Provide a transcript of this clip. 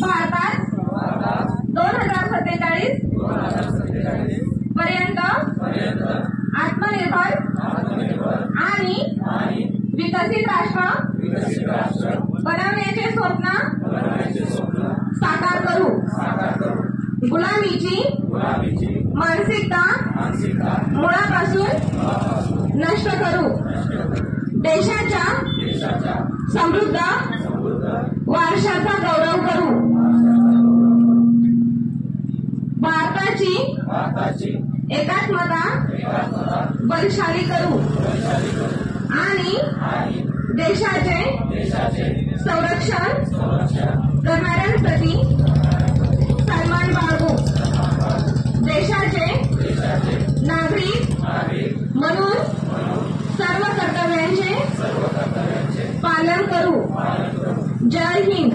भारतात 2047 पर्यंत आत्मनिर्भर आणि विकसित राष्ट्र बनवण्याचे स्वप्न साकार करू। गुलामीची मानसिकता मुळापासून नष्ट करू। देशाच्या समृद्ध वारशाचा गौरव करू। भारताची एकात्मता बलशाली करू आणि देशाचे संरक्षण करणाऱ्यांप्रती सन्मान बाळगू। देशाचे नागरिक म्हणून सर्व कर्तव्यांचे पालन करू। जय हिंद।